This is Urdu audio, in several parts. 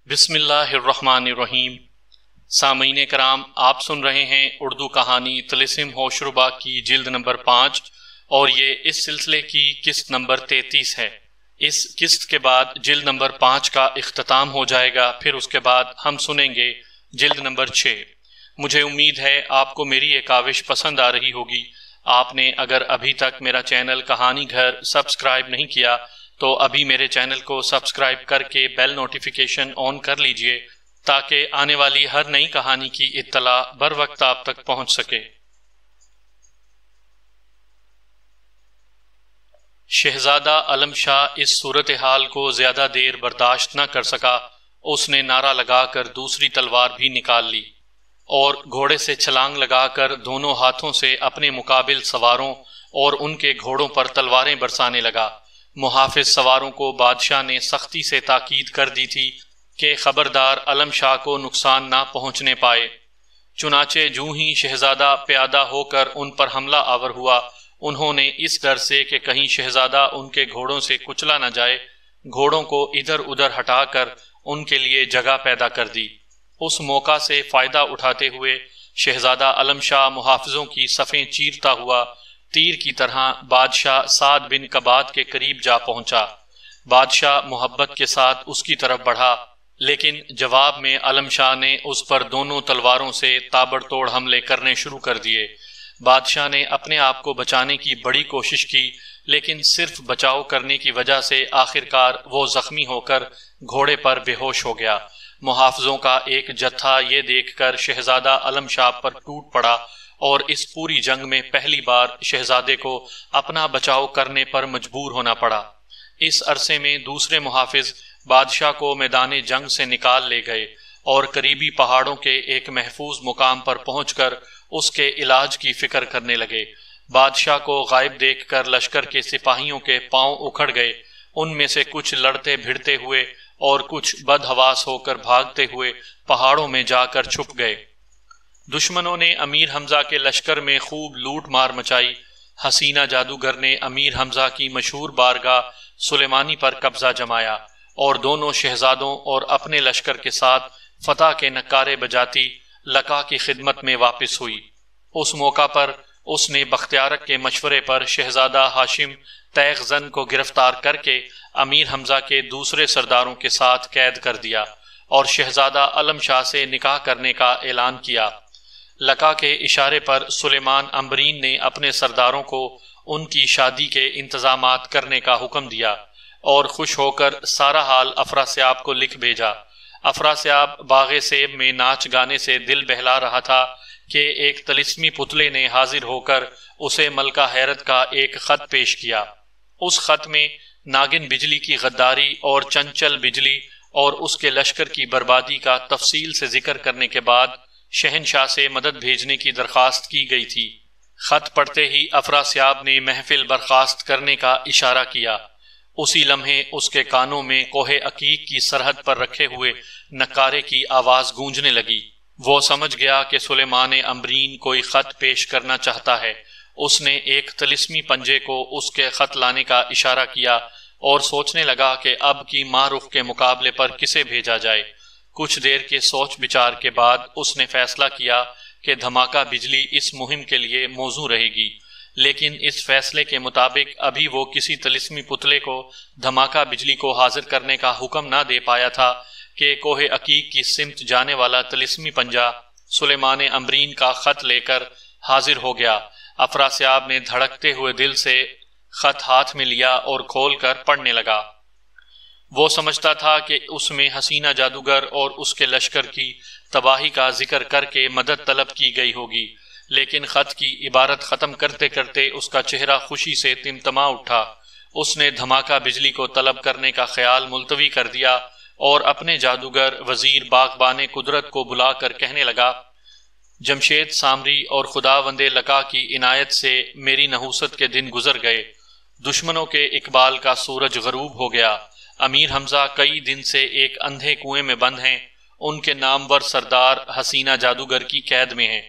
بسم اللہ الرحمن الرحیم۔ سامعین کرام، آپ سن رہے ہیں اردو کہانی طلسم ہوشربا کی جلد نمبر 5 اور یہ اس سلسلے کی قسط نمبر 33 ہے۔ اس قسط کے بعد جلد نمبر 5 کا اختتام ہو جائے گا، پھر اس کے بعد ہم سنیں گے جلد نمبر 6۔ مجھے امید ہے آپ کو میری یہ کاوش پسند آ رہی ہوگی۔ آپ نے اگر ابھی تک میرا چینل کہانی گھر سبسکرائب نہیں کیا تو ابھی میرے چینل کو سبسکرائب کر کے بیل نوٹیفیکیشن آن کر لیجئے تاکہ آنے والی ہر نئی کہانی کی اطلاع بر وقت آپ تک پہنچ سکے۔ شہزادہ عالم شاہ اس صورتحال کو زیادہ دیر برداشت نہ کر سکا۔ اس نے نعرہ لگا کر دوسری تلوار بھی نکال لی اور گھوڑے سے چھلانگ لگا کر دونوں ہاتھوں سے اپنے مقابل سواروں اور ان کے گھوڑوں پر تلواریں برسانے لگا۔ محافظ سواروں کو بادشاہ نے سختی سے تاکید کر دی تھی کہ خبردار عالم شاہ کو نقصان نہ پہنچنے پائے۔ چنانچہ جوں ہی شہزادہ پیادہ ہو کر ان پر حملہ آور ہوا، انہوں نے اس ڈر سے کہ کہیں شہزادہ ان کے گھوڑوں سے کچلا نہ جائے، گھوڑوں کو ادھر ادھر ہٹا کر ان کے لیے جگہ پیدا کر دی۔ اس موقع سے فائدہ اٹھاتے ہوئے شہزادہ عالم شاہ محافظوں کی صفیں چیرتا ہوا تیر کی طرح بادشاہ سعد بن کباد کے قریب جا پہنچا۔ بادشاہ محبت کے ساتھ اس کی طرف بڑھا، لیکن جواب میں عالم شاہ نے اس پر دونوں تلواروں سے تابڑ توڑ حملے کرنے شروع کر دیے۔ بادشاہ نے اپنے آپ کو بچانے کی بڑی کوشش کی، لیکن صرف بچاؤ کرنے کی وجہ سے آخرکار وہ زخمی ہو کر گھوڑے پر بے ہوش ہو گیا۔ محافظوں کا ایک جتھا یہ دیکھ کر شہزادہ عالم شاہ پر ٹوٹ پڑا اور اس پوری جنگ میں پہلی بار شہزادے کو اپنا بچاؤ کرنے پر مجبور ہونا پڑا۔ اس عرصے میں دوسرے محافظ بادشاہ کو میدان جنگ سے نکال لے گئے اور قریبی پہاڑوں کے ایک محفوظ مقام پر پہنچ کر اس کے علاج کی فکر کرنے لگے۔ بادشاہ کو غائب دیکھ کر لشکر کے سپاہیوں کے پاؤں اکھڑ گئے۔ ان میں سے کچھ لڑتے بھڑتے ہوئے اور کچھ بدحواس ہو کر بھاگتے ہوئے پہاڑوں میں جا کر چھپ گئے۔ دشمنوں نے امیر حمزہ کے لشکر میں خوب لوٹ مار مچائی۔ حسینہ جادوگر نے امیر حمزہ کی مشہور بارگاہ سلیمانی پر قبضہ جمایا اور دونوں شہزادوں اور اپنے لشکر کے ساتھ فتح کے نعرے بجاتی لقا کی خدمت میں واپس ہوئی۔ اس موقع پر اس نے بختیارک کے مشورے پر شہزادہ ہاشم تیغ زن کو گرفتار کر کے امیر حمزہ کے دوسرے سرداروں کے ساتھ قید کر دیا اور شہزادہ عالم شاہ سے نکاح کرنے کا اعلان کیا۔ لقا کے اشارے پر سلیمان امبرین نے اپنے سرداروں کو ان کی شادی کے انتظامات کرنے کا حکم دیا اور خوش ہو کر سارا حال افراسیاب کو لکھ بھیجا۔ افراسیاب باغ سیب میں ناچ گانے سے دل بہلا رہا تھا کہ ایک طلسمی پتلے نے حاضر ہو کر اسے ملکہ حیرت کا ایک خط پیش کیا۔ اس خط میں ناگن بجلی کی غداری اور چنچل بجلی اور اس کے لشکر کی بربادی کا تفصیل سے ذکر کرنے کے بعد شہنشاہ سے مدد بھیجنے کی درخواست کی گئی تھی۔ خط پڑھتے ہی افراسیاب نے محفل برخاست کرنے کا اشارہ کیا۔ اسی لمحے اس کے کانوں میں کوہ عقیق کی سرحد پر رکھے ہوئے نقارے کی آواز گونجنے لگی۔ وہ سمجھ گیا کہ سلیمان امبرین کوئی خط پیش کرنا چاہتا ہے۔ اس نے ایک طلسمی پنجے کو اس کے خط لانے کا اشارہ کیا اور سوچنے لگا کہ اب کی ماہ رخ کے مقابلے پر کسے بھیجا جائے۔ کچھ دیر کے سوچ بچار کے بعد اس نے فیصلہ کیا کہ دھماکہ بجلی اس مہم کے لیے موزوں رہے گی، لیکن اس فیصلے کے مطابق ابھی وہ کسی طلسمی پتلے کو دھماکہ بجلی کو حاضر کرنے کا حکم نہ دے پایا تھا کہ کوہ عقیق کی سمت جانے والا طلسمی پنجہ سلیمان امبرین کا خط لے کر حاضر ہو گیا۔ افراسیاب نے دھڑکتے ہوئے دل سے خط ہاتھ میں لیا اور کھول کر پڑھنے لگا۔ وہ سمجھتا تھا کہ اس میں حسینہ جادوگر اور اس کے لشکر کی تباہی کا ذکر کر کے مدد طلب کی گئی ہوگی، لیکن خط کی عبارت ختم کرتے کرتے اس کا چہرہ خوشی سے تمتما اٹھا۔ اس نے دھماکہ بجلی کو طلب کرنے کا خیال ملتوی کر دیا اور اپنے جادوگر وزیر باغبان قدرت کو بلا کر کہنے لگا، جمشید سامری اور خداوند لقا کی عنایت سے میری نحوست کے دن گزر گئے۔ دشمنوں کے اقبال کا سورج غروب ہو گیا۔ امیر حمزہ کئی دن سے ایک اندھے کنویں میں بند ہیں۔ ان کے نامور سردار حسینہ جادوگر کی قید میں ہیں۔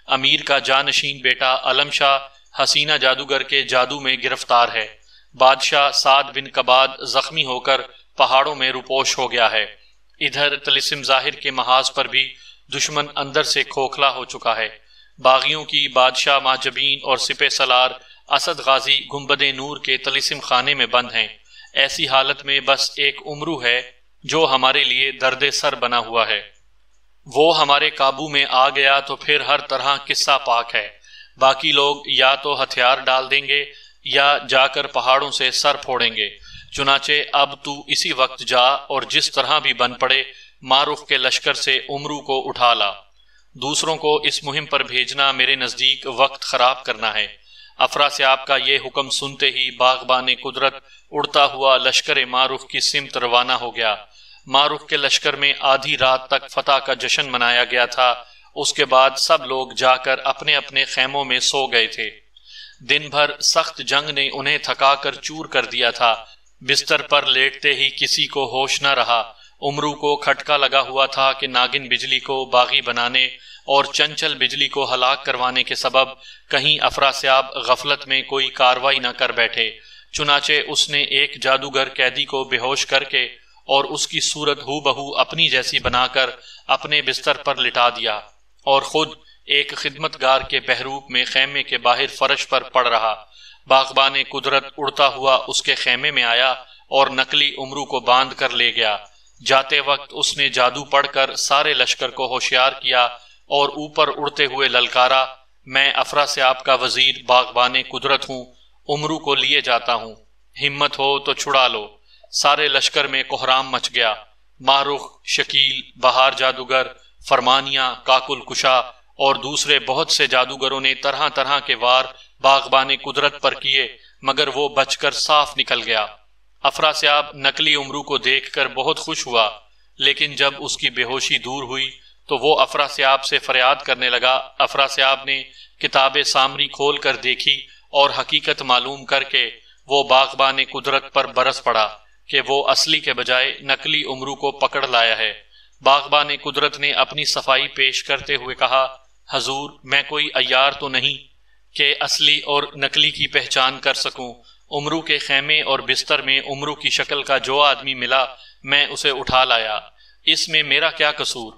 امیر کا جانشین بیٹا عالم شاہ حسینہ جادوگر کے جادو میں گرفتار ہے۔ بادشاہ سعد بن کباد زخمی ہو کر پہاڑوں میں روپوش ہو گیا ہے۔ ادھر طلسم ظاہر کے محاذ پر بھی دشمن اندر سے کھوکھلا ہو چکا ہے۔ باغیوں کی بادشاہ ماجبین اور سپہ سالار اسد غازی گنبد نور کے طلسم خانے میں بند ہیں۔ ایسی حالت میں بس ایک امرو ہے جو ہمارے لیے درد سر بنا ہوا ہے۔ وہ ہمارے قابو میں آ گیا تو پھر ہر طرح قصہ پاک ہے۔ باقی لوگ یا تو ہتھیار ڈال دیں گے یا جا کر پہاڑوں سے سر پھوڑیں گے۔ چنانچہ اب تو اسی وقت جا اور جس طرح بھی بن پڑے مارخ کے لشکر سے امرو کو اٹھا لا۔ دوسروں کو اس مہم پر بھیجنا میرے نزدیک وقت خراب کرنا ہے۔ افراسیاب کا یہ حکم سنتے ہی باغبان قدرت اڑتا ہوا لشکر مارخ کی سمت روانہ ہو گیا۔ مارخ کے لشکر میں آدھی رات تک فتح کا جشن منایا گیا تھا۔ اس کے بعد سب لوگ جا کر اپنے اپنے خیموں میں سو گئے تھے۔ دن بھر سخت جنگ نے انہیں تھکا کر چور کر دیا تھا۔ بستر پر لیٹتے ہی کسی کو ہوش نہ رہا۔ امرو کو کھٹکا لگا ہوا تھا کہ ناگن بجلی کو باغی بنانے اور چنچل بجلی کو ہلاک کروانے کے سبب کہیں افراسیاب غفلت میں کوئی کاروائی نہ کر بیٹھے۔ چنانچہ اس نے ایک جادوگر قیدی کو بے ہوش کر کے اور اس کی صورت ہو بہو اپنی جیسی بنا کر اپنے بستر پر لٹا دیا اور خود ایک خدمتگار کے بحروپ میں خیمے کے باہر فرش پر پڑ رہا۔ باغبان قدرت اڑتا ہوا اس کے خیمے میں آیا اور نقلی امرو کو باندھ کر لے گیا۔ جاتے وقت اس نے جادو پڑھ کر سارے لشکر کو ہوشیار کیا اور اوپر اڑتے ہوئے للکارا، میں افراسیاب کا وزیر باغبان قدرت ہوں، امرو کو لیے جاتا ہوں، ہمت ہو تو چھڑا لو۔ سارے لشکر میں کوہرام مچ گیا۔ مارخ، شکیل، بہار جادوگر، فرمانیہ، کاکل کشا اور دوسرے بہت سے جادوگروں نے طرح طرح کے وار باغبان قدرت پر کیے، مگر وہ بچ کر صاف نکل گیا۔ افراسیاب نقلی امرو کو دیکھ کر بہت خوش ہوا، لیکن جب اس کی بے ہوشی دور ہوئی تو وہ افراسیاب سے فریاد کرنے لگا۔ افراسیاب نے کتاب سامری کھول کر دیکھی اور حقیقت معلوم کر کے وہ باغبان قدرت پر برس پڑا کہ وہ اصلی کے بجائے نقلی امرو کو پکڑ لایا ہے۔ باغبان قدرت نے اپنی صفائی پیش کرتے ہوئے کہا، حضور، میں کوئی عیار تو نہیں کہ اصلی اور نقلی کی پہچان کر سکوں۔ امرو کے خیمے اور بستر میں امرو کی شکل کا جو آدمی ملا میں اسے اٹھا لایا، اس میں میرا کیا قصور؟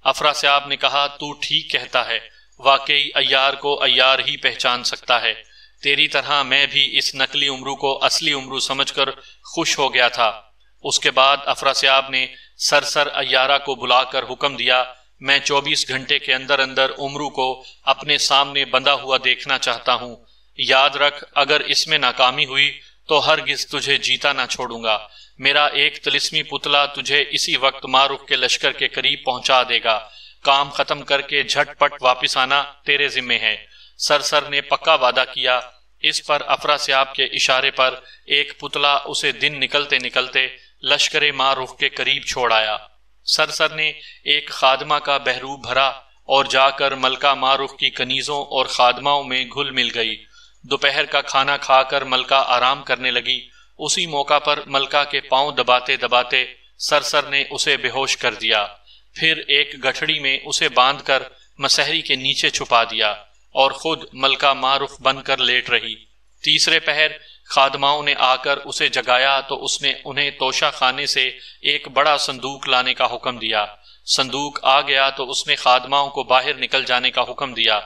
افراسیاب نے کہا، تو ٹھیک کہتا ہے، واقعی عیار کو عیار ہی پہچان سکتا ہے۔ تیری طرح میں بھی اس نقلی امرو کو اصلی امرو سمجھ کر خوش ہو گیا تھا۔ اس کے بعد افراسیاب نے سرسر عیارہ کو بلا کر حکم دیا، میں 24 گھنٹے کے اندر اندر امرو کو اپنے سامنے بندھا ہوا دیکھنا چاہتا ہوں۔ یاد رکھ، اگر اس میں ناکامی ہوئی تو ہرگز تجھے جیتا نہ چھوڑوں گا۔ میرا ایک طلسمی پتلا تجھے اسی وقت مارخ کے لشکر کے قریب پہنچا دے گا۔ کام ختم کر کے جھٹ پٹ واپس آنا تیرے ذمے ہے۔ سرسر نے پکا وعدہ کیا۔ اس پر افراسیاب کے اشارے پر ایک پتلا اسے دن نکلتے نکلتے لشکر مارخ کے قریب چھوڑ آیا۔ سرسر نے ایک خادمہ کا بحروب بھرا اور جا کر ملکہ مارخ کی کنیزوں اور خادماؤں میں گھل مل گئی۔ دوپہر کا کھانا کھا کر ملکہ آرام کرنے لگی۔ اسی موقع پر ملکہ کے پاؤں دباتے دباتے سرسر نے اسے بے ہوش کر دیا، پھر ایک گٹھڑی میں اسے باندھ کر مسحری کے نیچے چھپا دیا اور خود ملکہ مارخ بن کر لیٹ رہی۔ تیسرے پہر خادماؤں نے آ کر اسے جگایا تو اس نے انہیں توشہ خانے سے ایک بڑا صندوق لانے کا حکم دیا۔ صندوق آ گیا تو اس نے خادماؤں کو باہر نکل جانے کا حکم دیا۔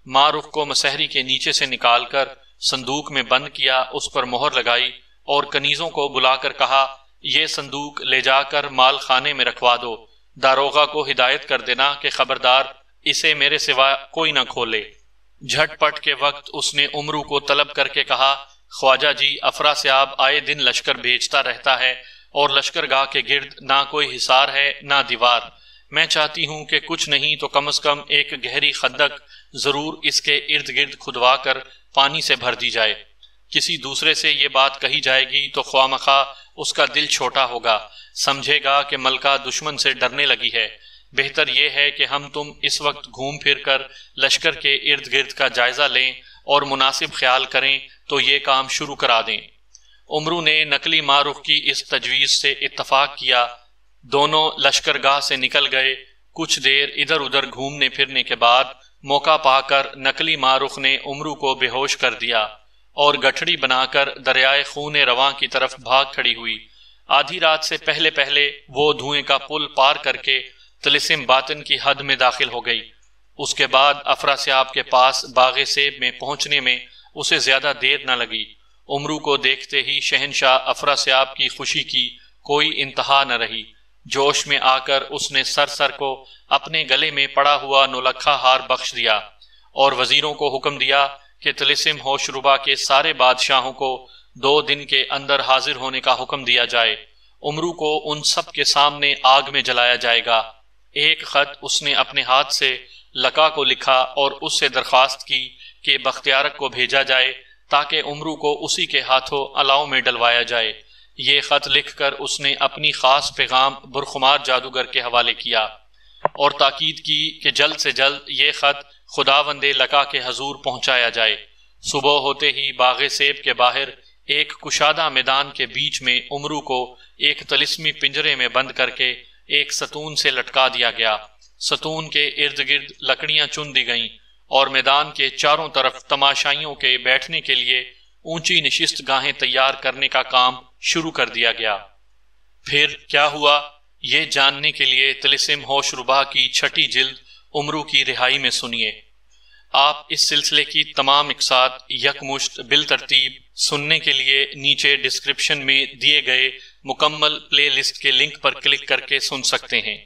مارخ کو مسحری کے نیچے سے نکال کر صندوق میں بند کیا، اس پر مہر لگائی اور کنیزوں کو بلا کر کہا، یہ صندوق لے جا کر مال خانے میں رکھوا دو۔ داروغہ کو ہدایت کر دینا کہ خبردار اسے میرے سوا کوئی نہ کھولے۔ جھٹ پٹ کے وقت اس نے امرو کو طلب کر کے کہا، خواجہ جی، افراسیاب آئے دن لشکر بھیجتا رہتا ہے اور لشکر گاہ کے گرد نہ کوئی حصار ہے نہ دیوار۔ میں چاہتی ہوں کہ کچھ نہیں تو کم از کم ایک گہری خندق ضرور اس کے ارد گرد کھدوا کر پانی سے بھر دی جائے۔ کسی دوسرے سے یہ بات کہی جائے گی تو خواہ مخواہ اس کا دل چھوٹا ہوگا، سمجھے گا کہ ملکہ دشمن سے ڈرنے لگی ہے۔ بہتر یہ ہے کہ ہم تم اس وقت گھوم پھر کر لشکر کے ارد گرد کا جائزہ لیں اور مناسب خیال کریں تو یہ کام شروع کرا دیں۔ امرو نے نقلی مارخ کی اس تجویز سے اتفاق کیا۔ دونوں لشکر گاہ سے نکل گئے۔ کچھ دیر ادھر ادھر گھومنے پھرنے کے بعد موقع پا کر نقلی مارخ نے امرو کو بے ہوش کر دیا اور گٹھڑی بنا کر دریائے خون رواں کی طرف بھاگ کھڑی ہوئی۔ آدھی رات سے پہلے پہلے وہ دھوئیں کا پل پار کر کے طلسم باطن کی حد میں داخل ہو گئی۔ اس کے بعد افراسیاب کے پاس باغ سیب میں پہنچنے میں اسے زیادہ دیر نہ لگی۔ امرو کو دیکھتے ہی شہنشاہ افراسیاب کی خوشی کی کوئی انتہا نہ رہی۔ جوش میں آ کر اس نے سر کو اپنے گلے میں پڑا ہوا نولکھا ہار بخش دیا اور وزیروں کو حکم دیا کہ طلسم ہوش ربا کے سارے بادشاہوں کو 2 دن کے اندر حاضر ہونے کا حکم دیا جائے۔ امرو کو ان سب کے سامنے آگ میں جلایا جائے گا۔ ایک خط اس نے اپنے ہاتھ سے لکا کو لکھا اور اس سے درخواست کی کہ بختیارک کو بھیجا جائے تاکہ امرو کو اسی کے ہاتھوں الاؤ میں ڈلوایا جائے۔ یہ خط لکھ کر اس نے اپنی خاص پیغام برخمار جادوگر کے حوالے کیا اور تاکید کی کہ جلد سے جلد یہ خط خداوند لکا کے حضور پہنچایا جائے۔ صبح ہوتے ہی باغ سیب کے باہر ایک کشادہ میدان کے بیچ میں امرو کو ایک طلسمی پنجرے میں بند کر کے ایک ستون سے لٹکا دیا گیا۔ ستون کے ارد گرد لکڑیاں چن دی گئیں اور میدان کے چاروں طرف تماشائیوں کے بیٹھنے کے لیے اونچی نشست گاہیں تیار کرنے کا کام شروع کر دیا گیا۔ پھر کیا ہوا، یہ جاننے کے لیے طلسم ہوش ربا کی 6 جلد امرو کی رہائی میں سنیے۔ آپ اس سلسلے کی تمام اقساط یکمشت بالترتیب سننے کے لیے نیچے ڈسکرپشن میں دیے گئے مکمل پلے لسٹ کے لنک پر کلک کر کے سن سکتے ہیں۔